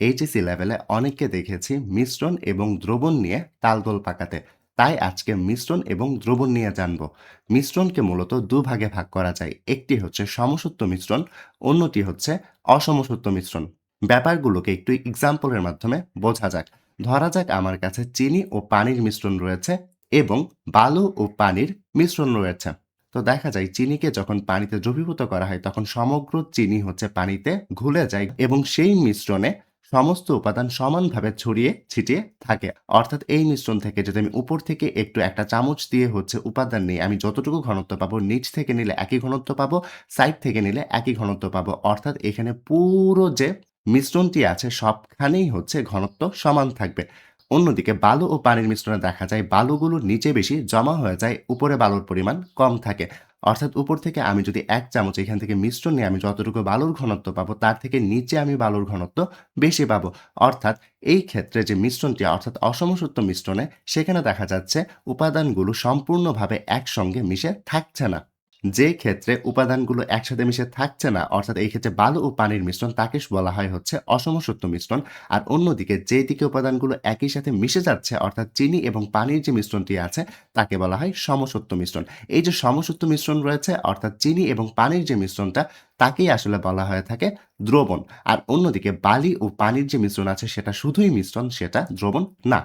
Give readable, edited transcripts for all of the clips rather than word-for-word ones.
HSC লেভেলে অনেককে দেখেছি মিশ্রণ এবং দ্রবণ নিয়ে তালগোল পাকাতে। তাই আজকে মিশ্রণ এবং দ্রবণ নিয়ে জানব। মিশ্রণকে মূলত দুভাগে ভাগ করা যায়, একটি হচ্ছে সমসত্ব মিশ্রণ, অন্যটি হচ্ছে অসমসত্ব মিশ্রণ। ব্যাপারগুলোকে একটু এক্সাম্পলের মাধ্যমে বোঝা যাক। ধরা যাক আমার কাছে চিনি ও পানির মিশ্রণ রয়েছে এবং বালু ও পানির মিশ্রণ রয়েছে। তো দেখা যায় চিনিকে যখন পানিতে দ্রবীভূত করা হয় তখন সমগ্র চিনি হচ্ছে পানিতে ঘুলে যায় এবং সেই মিশ্রণে সমস্ত উপাদান সমানভাবে ছড়িয়ে ছিটিয়ে থাকে। অর্থাৎ এই মিশ্রণ থেকে যদি আমি উপর থেকে একটু একটা চামচ দিয়ে হচ্ছে উপাদান নিই, আমি যতটুকু ঘনত্ব পাবো, নিচ থেকে নিলে একই ঘনত্ব পাবো, সাইড থেকে নিলে একই ঘনত্ব পাবো। অর্থাৎ এখানে পুরো যে মিশ্রণটি আছে সবখানেই হচ্ছে ঘনত্ব সমান থাকবে। অন্যদিকে বালু ও পানির মিশ্রণে দেখা যায় বালুগুলো নিচে বেশি জমা হয়ে যায়, উপরে বালুর পরিমাণ কম থাকে। অর্থাৎ উপর থেকে আমি যদি ১ চামচ এখান থেকে মিশ্রণ নিই, আমি যতটুকু বালুর ঘনত্ব পাবো তার থেকে নিচে আমি বালুর ঘনত্ব বেশি পাবো। অর্থাৎ এই ক্ষেত্রে যে মিশ্রণটি অর্থাৎ অসমসত্ব মিশ্রণে সেখানে দেখা যাচ্ছে উপাদানগুলো সম্পূর্ণভাবে একসঙ্গে মিশে থাকছে না। যে ক্ষেত্রে উপাদানগুলো একসাথে মিশে থাকছে না অর্থাৎ এই ক্ষেত্রে বালু ও পানির মিশ্রণ তাকে বলা হয় হচ্ছে অসমসত্ব মিশ্রণ। আর অন্যদিকে যেদিকে উপাদানগুলো একই সাথে মিশে যাচ্ছে অর্থাৎ চিনি এবং পানির যে মিশ্রণটি আছে তাকে বলা হয় সমসত্ব মিশ্রণ। এই যে সমসত্ব মিশ্রণ রয়েছে অর্থাৎ চিনি এবং পানির যে মিশ্রণটা তাকেই আসলে বলা হয়ে থাকে দ্রবণ। আর অন্যদিকে বালি ও পানির যে মিশ্রণ আছে সেটা শুধুই মিশ্রণ, সেটা দ্রবণ না।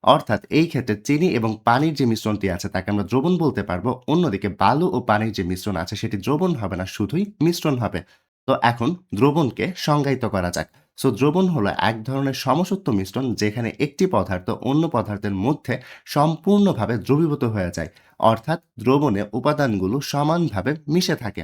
অর্থাৎ এই ক্ষেত্রে চিনি এবং পানির যে মিশ্রণটি আছে তাকে আমরা দ্রবণ বলতে পারবো। অন্যদিকে বালু ও পানির যে মিশ্রণ আছে সেটি দ্রবণ হবে না, শুধুই মিশ্রণ হবে। তো এখন দ্রবণকে সংজ্ঞায়িত করা যাক। সো দ্রবণ হলো এক ধরনের সমসত্ব মিশ্রণ যেখানে একটি পদার্থ অন্য পদার্থের মধ্যে সম্পূর্ণভাবে দ্রবীভূত হয়ে যায়। অর্থাৎ দ্রবণে উপাদানগুলো সমানভাবে মিশে থাকে।